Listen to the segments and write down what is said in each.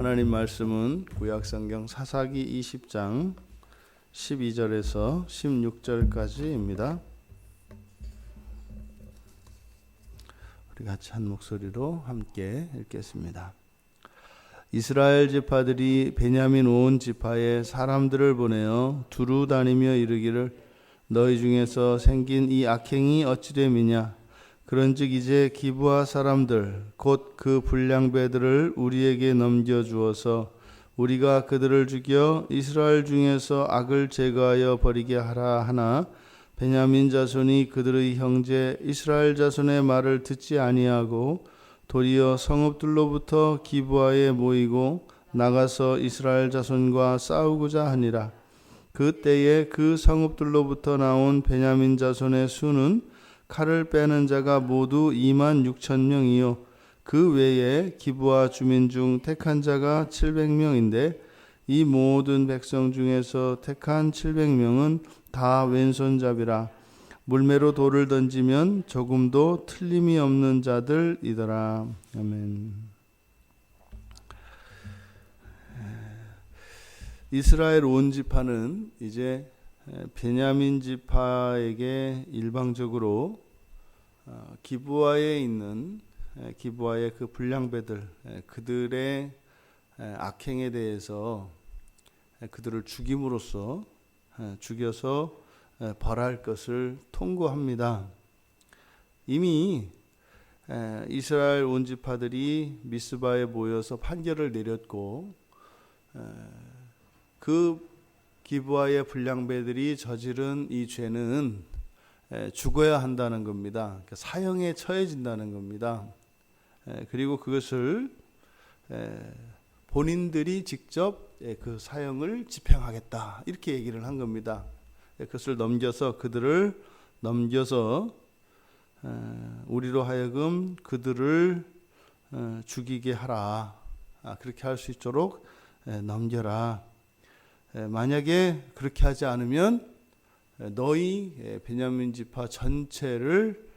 하나님 말씀은 구약성경 사사기 20장 12절에서 16절까지입니다. 우리 같이 한 목소리로 함께 읽겠습니다. 이스라엘 지파들이 베냐민 온 지파에 사람들을 보내어 두루 다니며 이르기를 너희 중에서 생긴 이 악행이 어찌됨이냐. 그런즉 이제 기브아 사람들 곧 그 불량배들을 우리에게 넘겨주어서 우리가 그들을 죽여 이스라엘 중에서 악을 제거하여 버리게 하라 하나 베냐민 자손이 그들의 형제 이스라엘 자손의 말을 듣지 아니하고 도리어 성읍들로부터 기브아에 모이고 나가서 이스라엘 자손과 싸우고자 하니라. 그때에 그 성읍들로부터 나온 베냐민 자손의 수는 칼을 빼는 자가 모두 26,000명이요 그 외에 기브아 주민 중 택한 자가 700명인데 이 모든 백성 중에서 택한 700명은 다 왼손잡이라. 물매로 돌을 던지면 조금도 틀림이 없는 자들이더라. 아멘. 이스라엘 온 지파는 이제 베냐민 지파에게 일방적으로 기브아에 있는 기브아의 그 불량배들 그들의 악행에 대해서 그들을 죽임으로써 죽여서 벌할 것을 통고합니다. 이미 이스라엘 온 지파들이 미스바에 모여서 판결을 내렸고 그 기브아의 불량배들이 저지른 이 죄는 죽어야 한다는 겁니다. 사형에 처해진다는 겁니다. 그리고 그것을 본인들이 직접 그 사형을 집행하겠다 이렇게 얘기를 한 겁니다. 그것을 그들을 넘겨서 우리로 하여금 그들을 죽이게 하라. 그렇게 할 수 있도록 넘겨라. 만약에 그렇게 하지 않으면 너희 베냐민 지파 전체를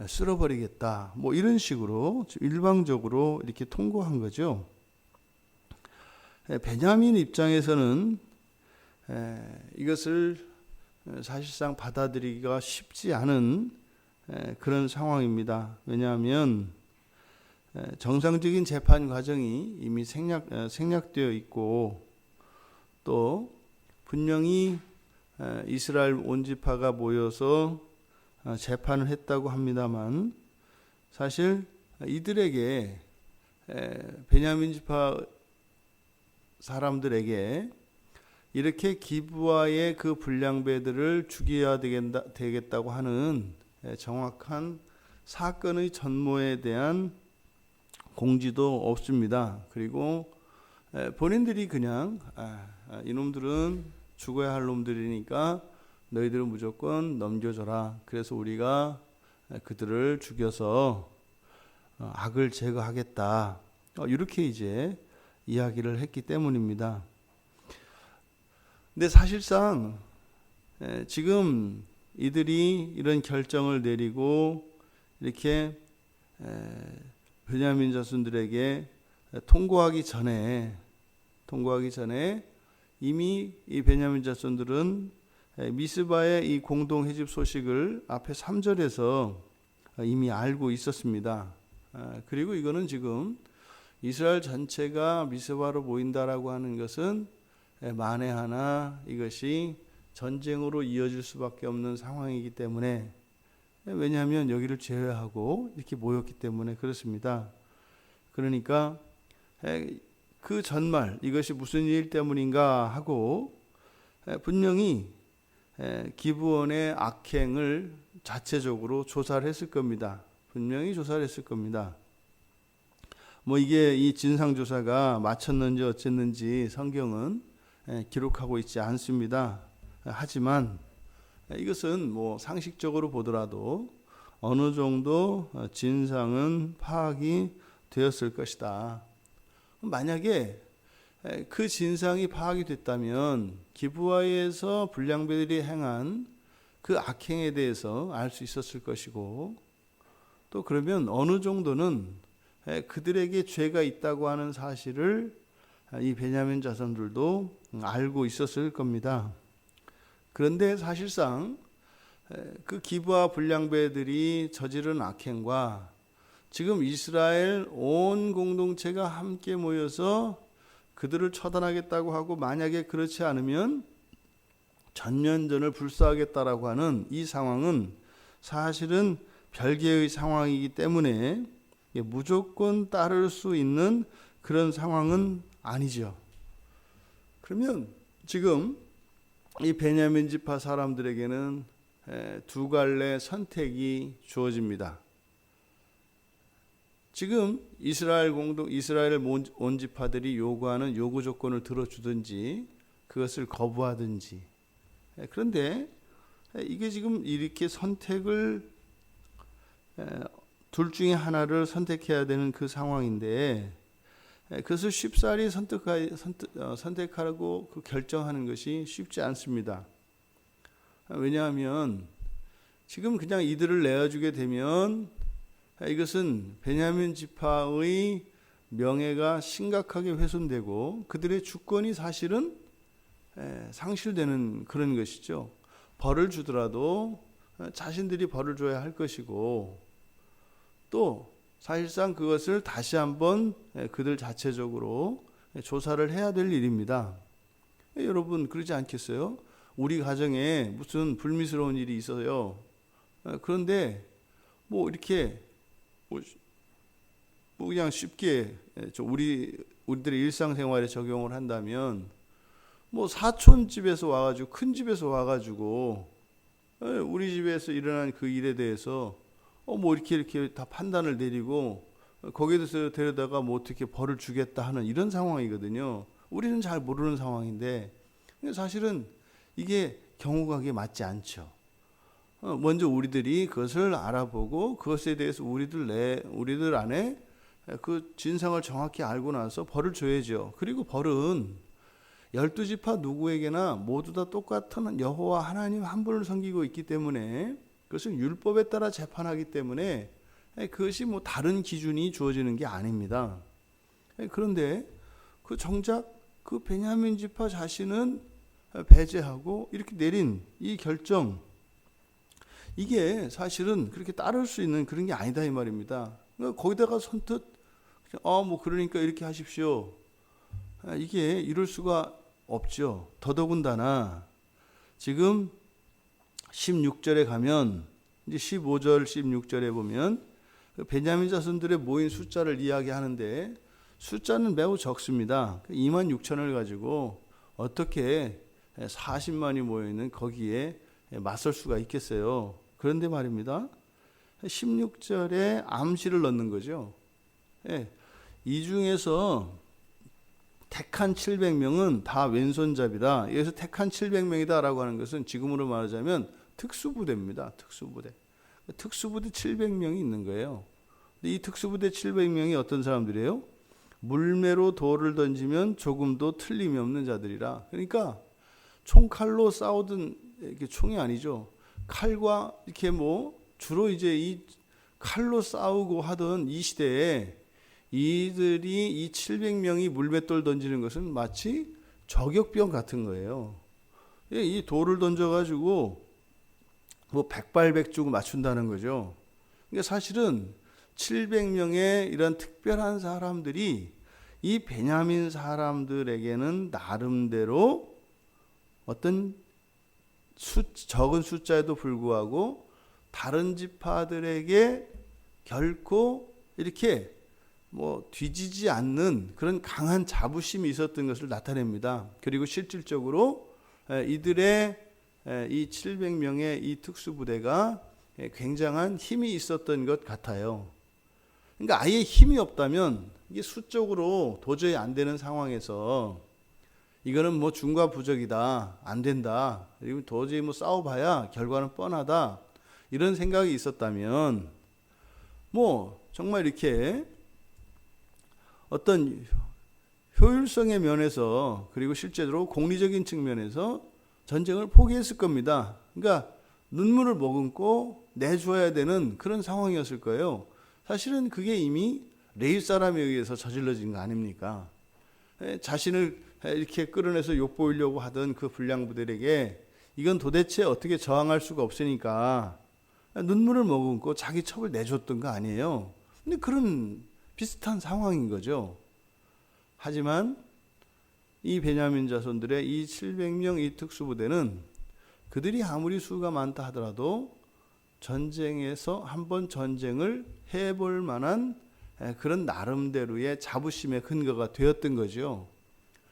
쓸어버리겠다. 뭐 이런 식으로 일방적으로 이렇게 통고한 거죠. 베냐민 입장에서는 이것을 사실상 받아들이기가 쉽지 않은 그런 상황입니다. 왜냐하면 정상적인 재판 과정이 이미 생략되어 있고 또 분명히 이스라엘 온 지파가 모여서 재판을 했다고 합니다만 사실 이들에게 베냐민 지파 사람들에게 이렇게 기브아의 그 불량배들을 죽여야 되겠다고 하는 정확한 사건의 전모에 대한 공지도 없습니다. 그리고 본인들이 그냥 이놈들은 죽어야 할 놈들이니까 너희들은 무조건 넘겨줘라. 그래서 우리가 그들을 죽여서 악을 제거하겠다. 이렇게 이제 이야기를 했기 때문입니다. 근데 사실상 지금 이들이 이런 결정을 내리고 이렇게 베냐민 자손들에게 통고하기 전에 이미 이 베냐민 자손들은 미스바의 이 공동 해집 소식을 앞에 3절에서 이미 알고 있었습니다. 그리고 이거는 지금 이스라엘 전체가 미스바로 모인다라고 하는 것은 만에 하나 이것이 전쟁으로 이어질 수밖에 없는 상황이기 때문에 왜냐하면 여기를 제외하고 이렇게 모였기 때문에 그렇습니다. 그러니까 그 전말 이것이 무슨 일 때문인가 하고 분명히 기브온의 악행을 자체적으로 조사를 했을 겁니다. 분명히 조사를 했을 겁니다. 뭐 이게 이 진상조사가 마쳤는지 어쨌는지 성경은 기록하고 있지 않습니다. 하지만 이것은 뭐 상식적으로 보더라도 어느 정도 진상은 파악이 되었을 것이다. 만약에 그 진상이 파악이 됐다면 기브아에서 불량배들이 행한 그 악행에 대해서 알 수 있었을 것이고 또 그러면 어느 정도는 그들에게 죄가 있다고 하는 사실을 이 베냐민 자손들도 알고 있었을 겁니다. 그런데 사실상 그 기브아 불량배들이 저지른 악행과 지금 이스라엘 온 공동체가 함께 모여서 그들을 처단하겠다고 하고 만약에 그렇지 않으면 전면전을 불사하겠다라고 하는 이 상황은 사실은 별개의 상황이기 때문에 무조건 따를 수 있는 그런 상황은 아니죠. 그러면 지금 이 베냐민 지파 사람들에게는 두 갈래 선택이 주어집니다. 지금 이스라엘 온 지파들이 요구하는 요구 조건을 들어주든지 그것을 거부하든지. 그런데 이게 지금 이렇게 선택을 둘 중에 하나를 선택해야 되는 그 상황인데 그것을 쉽사리 선택하라고 결정하는 것이 쉽지 않습니다. 왜냐하면 지금 그냥 이들을 내어주게 되면 이것은 베냐민 지파의 명예가 심각하게 훼손되고 그들의 주권이 사실은 상실되는 그런 것이죠. 벌을 주더라도 자신들이 벌을 줘야 할 것이고 또 사실상 그것을 다시 한번 그들 자체적으로 조사를 해야 될 일입니다. 여러분 그러지 않겠어요? 우리 가정에 무슨 불미스러운 일이 있어요. 그런데 뭐 이렇게 뭐 그냥 쉽게 우리들의 일상생활에 적용을 한다면 뭐 사촌 집에서 와가지고 큰 집에서 와가지고 우리 집에서 일어난 그 일에 대해서 뭐 이렇게 다 판단을 내리고 거기에 대해서 데려다가 뭐 어떻게 벌을 주겠다 하는 이런 상황이거든요. 우리는 잘 모르는 상황인데 사실은 이게 경우가 맞지 않죠. 먼저 우리들이 그것을 알아보고 그것에 대해서 우리들 안에 그 진상을 정확히 알고 나서 벌을 줘야죠. 그리고 벌은 12지파 누구에게나 모두 다 똑같은 여호와 하나님 한 분을 섬기고 있기 때문에 그것은 율법에 따라 재판하기 때문에 그것이 뭐 다른 기준이 주어지는 게 아닙니다. 그런데 그 정작 그 베냐민 지파 자신은 배제하고 이렇게 내린 이 결정, 이게 사실은 그렇게 따를 수 있는 그런 게 아니다 이 말입니다. 그러니까 거기다가 선뜻 뭐 그러니까 이렇게 하십시오. 이게 이럴 수가 없죠. 더더군다나 지금 16절에 가면 이제 15절 16절에 보면 베냐민 자손들의 모인 숫자를 이야기하는데 숫자는 매우 적습니다. 2만 6천을 가지고 어떻게 40만이 모여있는 거기에 맞설 수가 있겠어요. 그런데 말입니다. 16절에 암시를 넣는 거죠. 이 중에서 택한 700명은 다 왼손잡이다. 여기서 택한 700명이다 라고 하는 것은 지금으로 말하자면 특수부대입니다. 특수부대 700명이 있는 거예요. 이 특수부대 700명이 어떤 사람들이에요? 물매로 돌을 던지면 조금도 틀림이 없는 자들이라. 그러니까 총칼로 싸우던 이렇게 총이 아니죠. 칼과 이렇게 뭐 주로 이제 이 칼로 싸우고 하던 이 시대에 이들이 이 700명이 물맷돌 던지는 것은 마치 저격병 같은 거예요. 이 돌을 던져가지고 뭐 백발백중 맞춘다는 거죠. 그러니까 사실은 700명의 이런 특별한 사람들이 이 베냐민 사람들에게는 나름대로 어떤 적은 숫자에도 불구하고 다른 지파들에게 결코 이렇게 뭐 뒤지지 않는 그런 강한 자부심이 있었던 것을 나타냅니다. 그리고 실질적으로 이들의 이 700명의 이 특수부대가 굉장한 힘이 있었던 것 같아요. 그러니까 아예 힘이 없다면 이게 수적으로 도저히 안 되는 상황에서 이거는 뭐 중과 부적이다, 안 된다, 그리고 도저히 뭐 싸워봐야 결과는 뻔하다, 이런 생각이 있었다면 뭐 정말 이렇게 어떤 효율성의 면에서 그리고 실제로 공리적인 측면에서 전쟁을 포기했을 겁니다. 그러니까 눈물을 머금고 내줘야 되는 그런 상황이었을 거예요. 사실은 그게 이미 레위 사람에 의해서 저질러진 거 아닙니까? 자신을 이렇게 끌어내서 욕보이려고 하던 그 불량부들에게 이건 도대체 어떻게 저항할 수가 없으니까 눈물을 머금고 자기 첩을 내줬던 거 아니에요. 근데 그런 비슷한 상황인 거죠. 하지만 이 베냐민 자손들의 이 700명 이 특수부대는 그들이 아무리 수가 많다 하더라도 전쟁에서 한번 전쟁을 해볼 만한 그런 나름대로의 자부심의 근거가 되었던 거죠.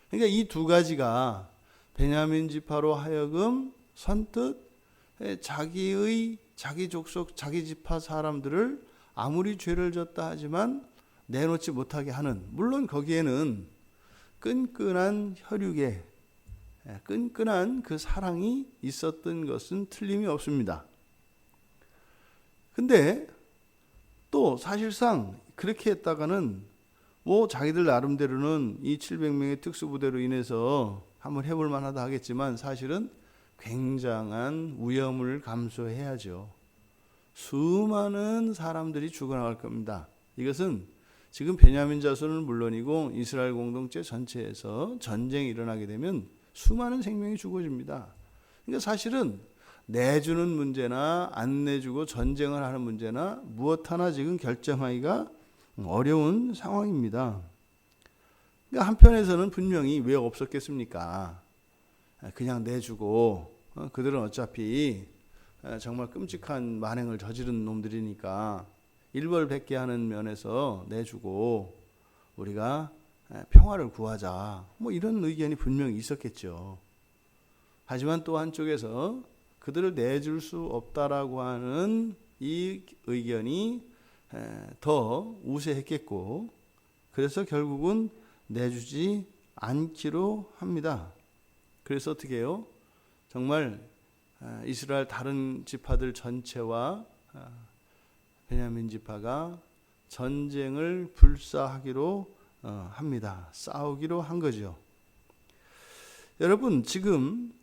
그러니까 이 두 가지가 베냐민 지파로 하여금 선뜻 자기 족속, 자기 지파 사람들을 아무리 죄를 졌다 하지만 내놓지 못하게 하는, 물론 거기에는 끈끈한 혈육의 끈끈한 그 사랑이 있었던 것은 틀림이 없습니다. 근데 또 사실상 그렇게 했다가는 뭐 자기들 나름대로는 이 700명의 특수부대로 인해서 한번 해볼 만하다 하겠지만 사실은 굉장한 위험을 감수해야죠. 수많은 사람들이 죽어나갈 겁니다. 이것은 지금 베냐민 자손은 물론이고 이스라엘 공동체 전체에서 전쟁이 일어나게 되면 수많은 생명이 죽어집니다. 그러니까 사실은 내주는 문제나 안 내주고 전쟁을 하는 문제나 무엇 하나 지금 결정하기가 어려운 상황입니다. 그러니까 한편에서는 분명히 왜 없었겠습니까? 그냥 내주고 그들은 어차피 정말 끔찍한 만행을 저지른 놈들이니까 일벌백계하는 면에서 내주고 우리가 평화를 구하자, 뭐 이런 의견이 분명히 있었겠죠. 하지만 또 한쪽에서 그들을 내줄 수 없다라고 하는 이 의견이 더 우세했겠고, 그래서 결국은 내주지 않기로 합니다. 그래서 어떻게 해요? 정말 이스라엘 다른 지파들 전체와 베냐민 지파가 전쟁을 불사하기로 합니다. 싸우기로 한 거죠. 여러분, 지금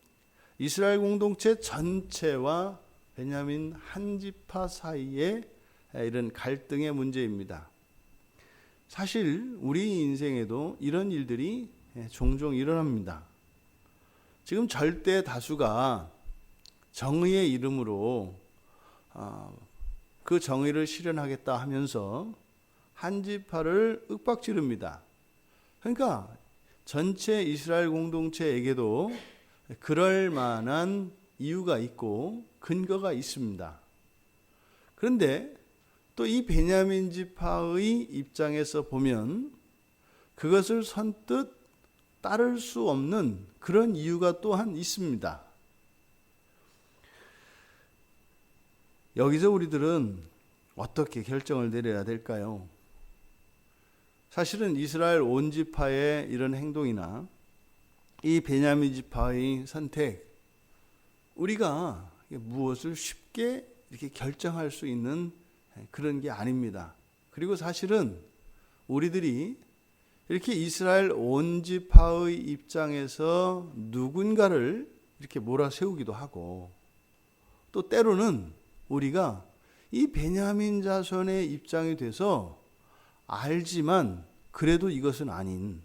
이스라엘 공동체 전체와 베냐민 한 지파 사이에 이런 갈등의 문제입니다. 사실 우리 인생에도 이런 일들이 종종 일어납니다. 지금 절대 다수가 정의의 이름으로 그 정의를 실현하겠다 하면서 한 지파를 윽박지릅니다. 그러니까 전체 이스라엘 공동체에게도 그럴 만한 이유가 있고 근거가 있습니다. 그런데 또 이 베냐민 지파의 입장에서 보면 그것을 선뜻 따를 수 없는 그런 이유가 또한 있습니다. 여기서 우리들은 어떻게 결정을 내려야 될까요? 사실은 이스라엘 온 지파의 이런 행동이나 이 베냐민 지파의 선택, 우리가 무엇을 쉽게 이렇게 결정할 수 있는 그런 게 아닙니다. 그리고 사실은 우리들이 이렇게 이스라엘 온 지파의 입장에서 누군가를 이렇게 몰아세우기도 하고, 또 때로는 우리가 이 베냐민 자손의 입장이 돼서 알지만 그래도 이것은 아닌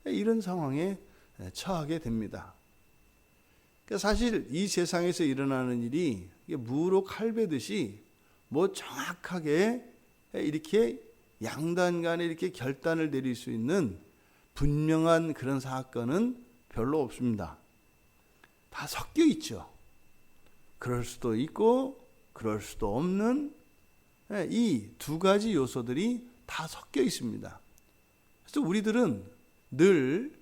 이런 상황에 처하게 됩니다. 그러니까 사실 이 세상에서 일어나는 일이 무로 칼베듯이 뭐 정확하게 이렇게 양단 간에 이렇게 결단을 내릴 수 있는 분명한 그런 사건은 별로 없습니다. 다 섞여 있죠. 그럴 수도 있고 그럴 수도 없는 이 두 가지 요소들이 다 섞여 있습니다. 그래서 우리들은 늘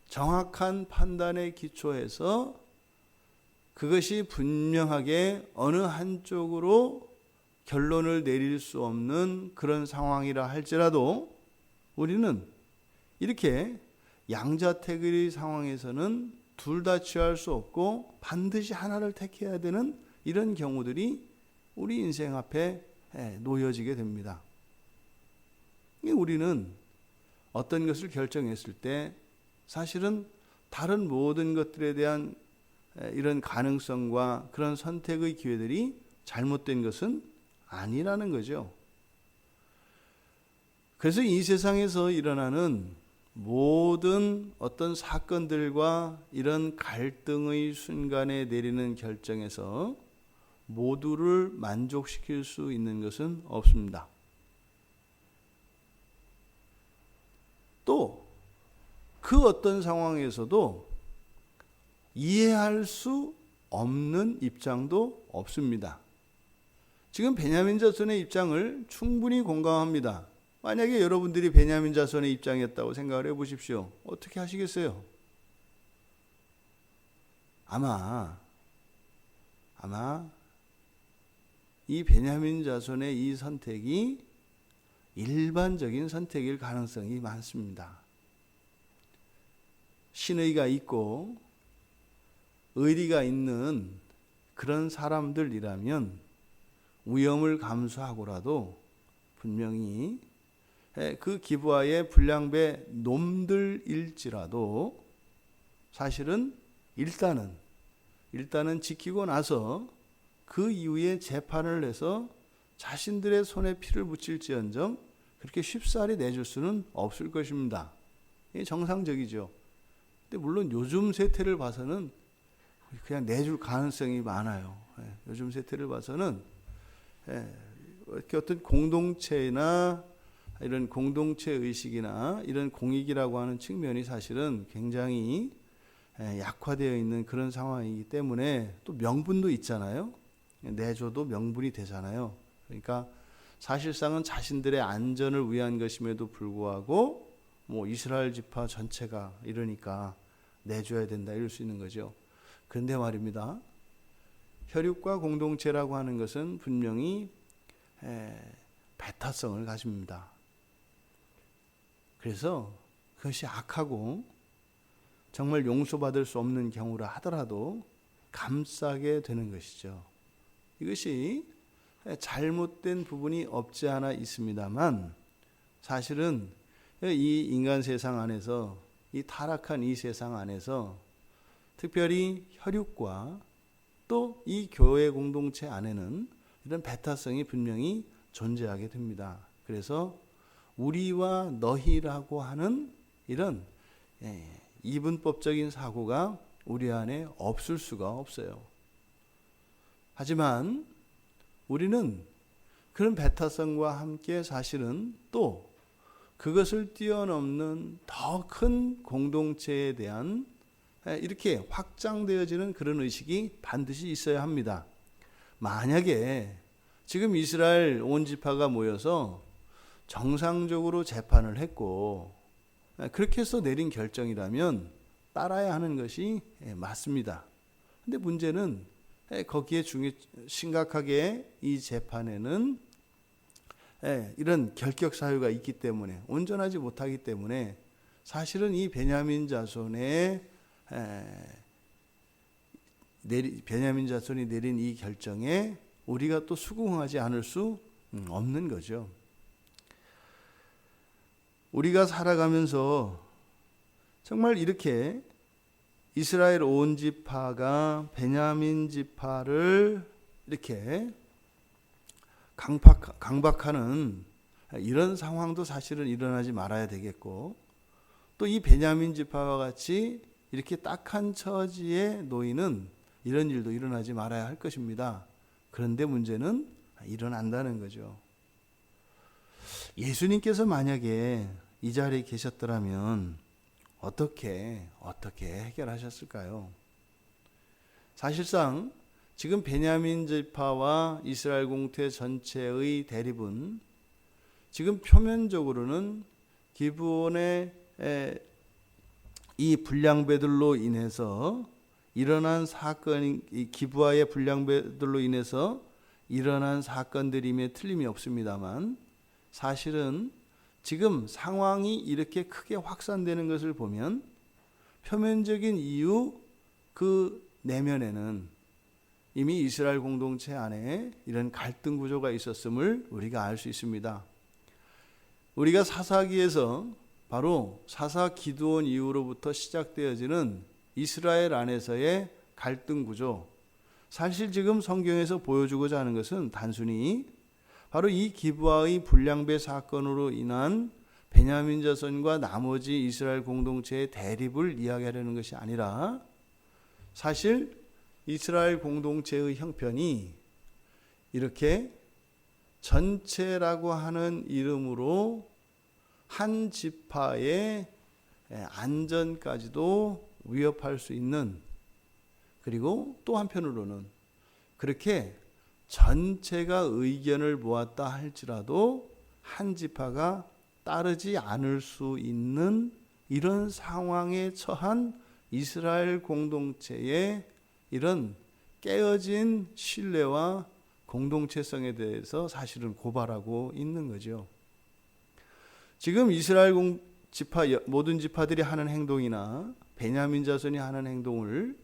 정확한 판단에 기초해서 그것이 분명하게 어느 한쪽으로 결론을 내릴 수 없는 그런 상황이라 할지라도 우리는 이렇게 양자택일의 상황에서는 둘 다 취할 수 없고 반드시 하나를 택해야 되는 이런 경우들이 우리 인생 앞에 놓여지게 됩니다. 우리는 어떤 것을 결정했을 때 사실은 다른 모든 것들에 대한 이런 가능성과 그런 선택의 기회들이 잘못된 것은 아니라는 거죠. 그래서 이 세상에서 일어나는 모든 모든 어떤 사건들과 이런 갈등의 순간에 내리는 결정에서 모두를 만족시킬 수 있는 것은 없습니다. 또 그 어떤 상황에서도 이해할 수 없는 입장도 없습니다. 지금 베냐민 자손의 입장을 충분히 공감합니다. 만약에 여러분들이 베냐민 자손의 입장이었다고 생각을 해보십시오. 어떻게 하시겠어요? 아마 이 베냐민 자손의 이 선택이 일반적인 선택일 가능성이 많습니다. 신의가 있고 의리가 있는 그런 사람들이라면 위험을 감수하고라도 분명히 그 기브아의 불량배 놈들일지라도 사실은 일단은 지키고 나서 그 이후에 재판을 해서 자신들의 손에 피를 묻힐지언정 그렇게 쉽사리 내줄 수는 없을 것입니다. 이게 정상적이죠. 근데 물론 요즘 세태를 봐서는 그냥 내줄 가능성이 많아요. 요즘 세태를 봐서는 이렇게 어떤 공동체나 이런 공동체 의식이나 이런 공익이라고 하는 측면이 사실은 굉장히 약화되어 있는 그런 상황이기 때문에 또 명분도 있잖아요. 내줘도 명분이 되잖아요. 그러니까 사실상은 자신들의 안전을 위한 것임에도 불구하고 뭐 이스라엘 지파 전체가 이러니까 내줘야 된다 이럴 수 있는 거죠. 그런데 말입니다. 혈육과 공동체라고 하는 것은 분명히 배타성을 가집니다. 그래서 그것이 악하고 정말 용서받을 수 없는 경우라 하더라도 감싸게 되는 것이죠. 이것이 잘못된 부분이 없지 않아 있습니다만 사실은 이 인간 세상 안에서 이 타락한 이 세상 안에서 특별히 혈육과 또 이 교회 공동체 안에는 이런 배타성이 분명히 존재하게 됩니다. 그래서 우리와 너희라고 하는 이런 이분법적인 사고가 우리 안에 없을 수가 없어요. 하지만 우리는 그런 배타성과 함께 사실은 또 그것을 뛰어넘는 더 큰 공동체에 대한 이렇게 확장되어지는 그런 의식이 반드시 있어야 합니다. 만약에 지금 이스라엘 온 지파가 모여서 정상적으로 재판을 했고 그렇게 해서 내린 결정이라면 따라야 하는 것이 맞습니다. 근데 문제는 거기에 심각하게 이 재판에는 이런 결격 사유가 있기 때문에 온전하지 못하기 때문에 사실은 이 베냐민 자손의 베냐민 자손이 내린 이 결정에 우리가 또 수긍하지 않을 수 없는 거죠. 우리가 살아가면서 정말 이렇게 이스라엘 온 지파가 베냐민 지파를 이렇게 강박하는 이런 상황도 사실은 일어나지 말아야 되겠고 또 이 베냐민 지파와 같이 이렇게 딱한 처지에 놓이는 이런 일도 일어나지 말아야 할 것입니다. 그런데 문제는 일어난다는 거죠. 예수님께서 만약에 이 자리에 계셨더라면 어떻게 해결하셨을까요? 사실상 지금 베냐민 지파와 이스라엘 공태 전체의 대립은 지금 표면적으로는 기브온의 이 불량배들로 인해서 일어난 사건, 이 기브아의 불량배들로 인해서 일어난 사건들임에 틀림이 없습니다만 사실은 지금 상황이 이렇게 크게 확산되는 것을 보면 표면적인 이유 그 내면에는 이미 이스라엘 공동체 안에 이런 갈등 구조가 있었음을 우리가 알 수 있습니다. 우리가 사사기에서 바로 사사 기드온 이후로부터 시작되어지는 이스라엘 안에서의 갈등 구조, 사실 지금 성경에서 보여주고자 하는 것은 단순히 바로 이 기브아의 불량배 사건으로 인한 베냐민 자손과 나머지 이스라엘 공동체의 대립을 이야기하려는 것이 아니라 사실 이스라엘 공동체의 형편이 이렇게 전체라고 하는 이름으로 한 지파의 안전까지도 위협할 수 있는, 그리고 또 한편으로는 그렇게 전체가 의견을 모았다 할지라도 한 지파가 따르지 않을 수 있는 이런 상황에 처한 이스라엘 공동체의 이런 깨어진 신뢰와 공동체성에 대해서 사실은 고발하고 있는 거죠. 지금 이스라엘 모든 지파들이 하는 행동이나 베냐민 자손이 하는 행동을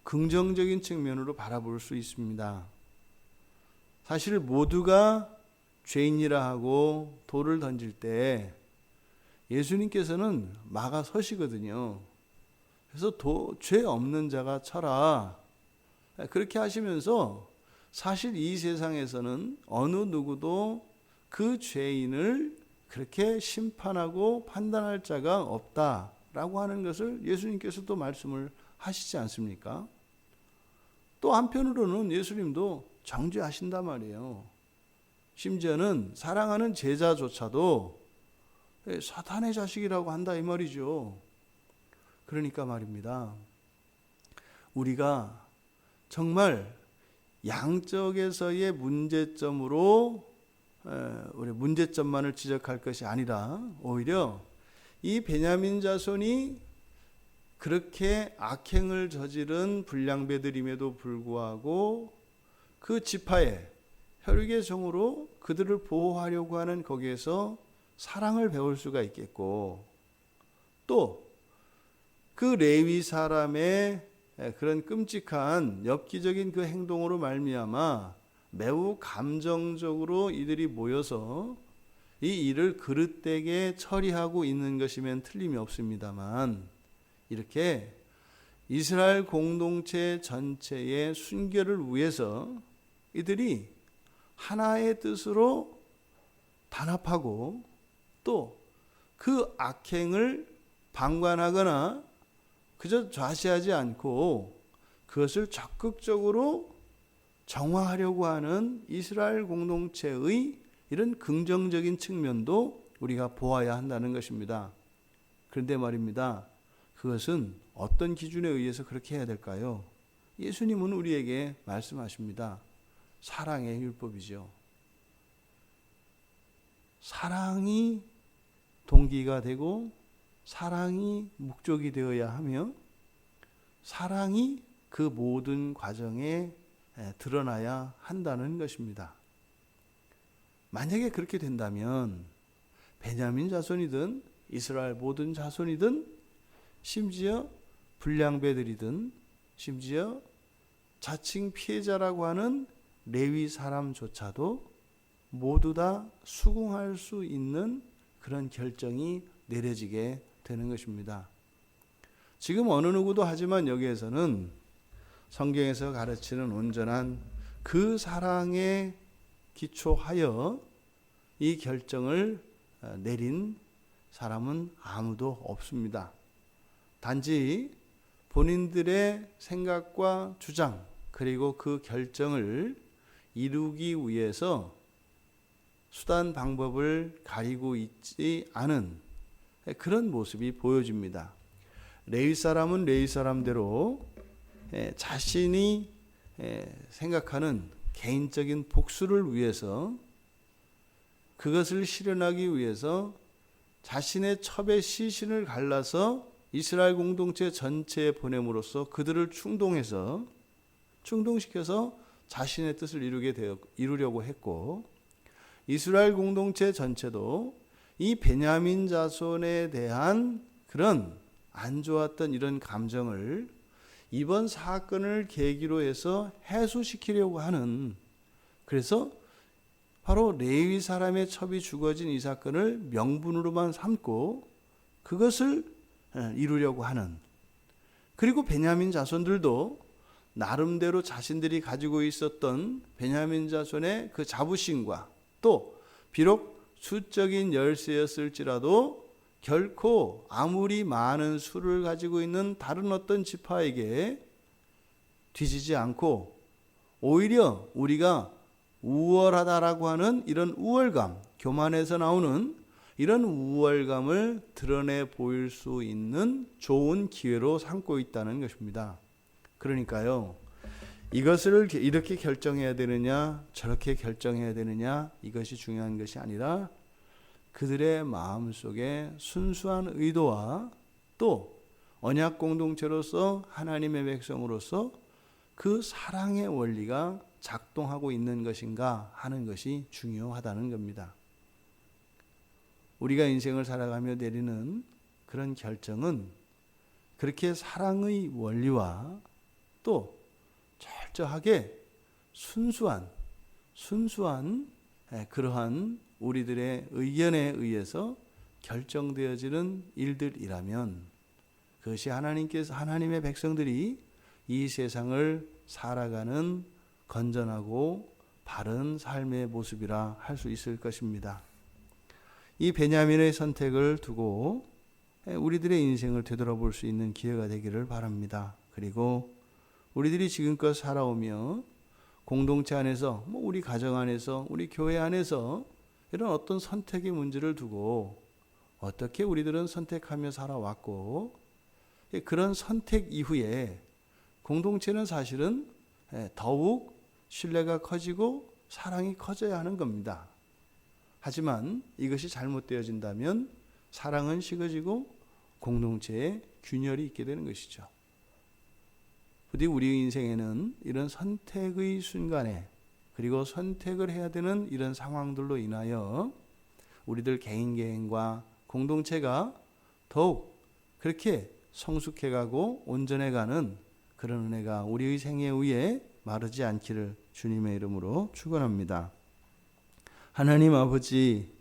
긍정적인 측면으로 바라볼 수 있습니다. 사실 모두가 죄인이라 하고 돌을 던질 때 예수님께서는 막아서시거든요. 그래서 죄 없는 자가 쳐라, 그렇게 하시면서 사실 이 세상에서는 어느 누구도 그 죄인을 그렇게 심판하고 판단할 자가 없다라고 하는 것을 예수님께서도 말씀을 하시지 않습니까? 또 한편으로는 예수님도 정죄하신단 말이에요. 심지어는 사랑하는 제자조차도 사탄의 자식이라고 한다 이 말이죠. 그러니까 말입니다, 우리가 정말 양적에서의 문제점으로 우리 문제점만을 지적할 것이 아니라 오히려 이 베냐민 자손이 그렇게 악행을 저지른 불량배들임에도 불구하고 그 지파의 혈육의 종으로 그들을 보호하려고 하는 거기에서 사랑을 배울 수가 있겠고, 또 그 레위 사람의 그런 끔찍한 엽기적인 그 행동으로 말미암아 매우 감정적으로 이들이 모여서 이 일을 그릇되게 처리하고 있는 것이면 틀림이 없습니다만, 이렇게 이스라엘 공동체 전체의 순결을 위해서 이들이 하나의 뜻으로 단합하고 또 그 악행을 방관하거나 그저 좌시하지 않고 그것을 적극적으로 정화하려고 하는 이스라엘 공동체의 이런 긍정적인 측면도 우리가 보아야 한다는 것입니다. 그런데 말입니다, 그것은 어떤 기준에 의해서 그렇게 해야 될까요? 예수님은 우리에게 말씀하십니다. 사랑의 율법이죠. 사랑이 동기가 되고 사랑이 목적이 되어야 하며 사랑이 그 모든 과정에 드러나야 한다는 것입니다. 만약에 그렇게 된다면 베냐민 자손이든 이스라엘 모든 자손이든 심지어 불량배들이든 심지어 자칭 피해자라고 하는 레위 사람조차도 모두 다 수긍할 수 있는 그런 결정이 내려지게 되는 것입니다. 지금 어느 누구도 하지만 여기에서는 성경에서 가르치는 온전한 그 사랑에 기초하여 이 결정을 내린 사람은 아무도 없습니다. 단지 본인들의 생각과 주장 그리고 그 결정을 이루기 위해서 수단 방법을 가리고 있지 않은 그런 모습이 보여집니다. 레위 사람은 레위 사람대로 자신이 생각하는 개인적인 복수를 위해서 그것을 실현하기 위해서 자신의 첩의 시신을 갈라서 이스라엘 공동체 전체에 보냄으로써 그들을 충동시켜서 자신의 뜻을 이루려고 했고, 이스라엘 공동체 전체도 이 베냐민 자손에 대한 그런 안 좋았던 이런 감정을 이번 사건을 계기로 해서 해소시키려고 하는, 그래서 바로 레위 사람의 첩이 죽어진 이 사건을 명분으로만 삼고 그것을 이루려고 하는, 그리고 베냐민 자손들도 나름대로 자신들이 가지고 있었던 베냐민 자손의 그 자부심과 또 비록 수적인 열세였을지라도 결코 아무리 많은 수를 가지고 있는 다른 어떤 지파에게 뒤지지 않고 오히려 우리가 우월하다라고 하는 이런 우월감, 교만에서 나오는 이런 우월감을 드러내 보일 수 있는 좋은 기회로 삼고 있다는 것입니다. 그러니까요, 이것을 이렇게 결정해야 되느냐 저렇게 결정해야 되느냐 이것이 중요한 것이 아니라 그들의 마음속에 순수한 의도와 또 언약 공동체로서 하나님의 백성으로서 그 사랑의 원리가 작동하고 있는 것인가 하는 것이 중요하다는 겁니다. 우리가 인생을 살아가며 내리는 그런 결정은 그렇게 사랑의 원리와 또 철저하게 순수한 그러한 우리들의 의견에 의해서 결정되어지는 일들이라면 그것이 하나님의 백성들이 이 세상을 살아가는 건전하고 바른 삶의 모습이라 할 수 있을 것입니다. 이 베냐민의 선택을 두고 우리들의 인생을 되돌아볼 수 있는 기회가 되기를 바랍니다. 그리고 우리들이 지금껏 살아오며 공동체 안에서, 우리 가정 안에서, 우리 교회 안에서 이런 어떤 선택의 문제를 두고 어떻게 우리들은 선택하며 살아왔고 그런 선택 이후에 공동체는 사실은 더욱 신뢰가 커지고 사랑이 커져야 하는 겁니다. 하지만 이것이 잘못되어진다면 사랑은 식어지고 공동체에 균열이 있게 되는 것이죠. 부디 우리 인생에는 이런 선택의 순간에 그리고 선택을 해야 되는 이런 상황들로 인하여 우리들 개인과 공동체가 더욱 그렇게 성숙해가고 온전해가는 그런 은혜가 우리의 생애 위에 마르지 않기를 주님의 이름으로 축원합니다. 하나님 아버지,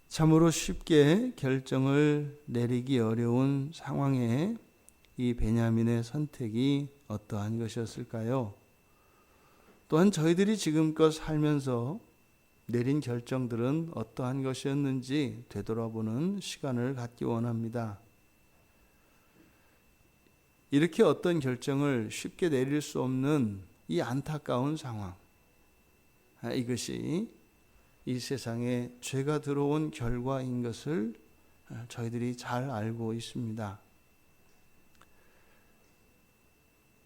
참으로 쉽게 결정을 내리기 어려운 상황에 이 베냐민의 선택이 어떠한 것이었을까요? 또한 저희들이 지금껏 살면서 내린 결정들은 어떠한 것이었는지 되돌아보는 시간을 갖기 원합니다. 이렇게 어떤 결정을 쉽게 내릴 수 없는 이 안타까운 상황, 이것이 이 세상에 죄가 들어온 결과인 것을 저희들이 잘 알고 있습니다.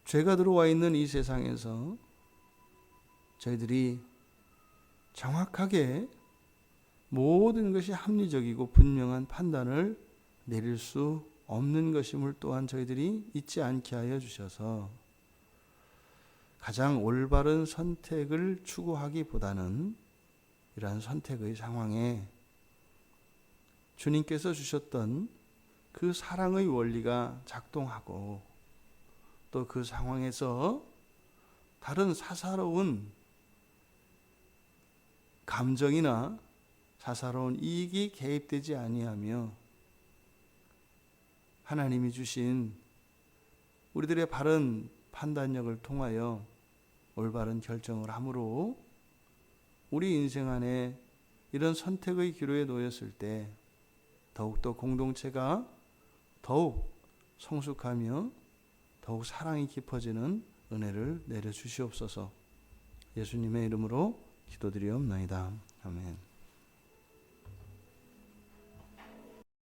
죄가 들어와 있는 이 세상에서 저희들이 정확하게 모든 것이 합리적이고 분명한 판단을 내릴 수 없는 것임을 또한 저희들이 잊지 않게 하여 주셔서 가장 올바른 선택을 추구하기보다는 이러한 선택의 상황에 주님께서 주셨던 그 사랑의 원리가 작동하고 또 그 상황에서 다른 사사로운 감정이나 사사로운 이익이 개입되지 아니하며 하나님이 주신 우리들의 바른 판단력을 통하여 올바른 결정을 함으로 우리 인생 안에 이런 선택의 기로에 놓였을 때 더욱더 공동체가 더욱 성숙하며 더욱 사랑이 깊어지는 은혜를 내려주시옵소서. 예수님의 이름으로 기도드리옵나이다. 아멘.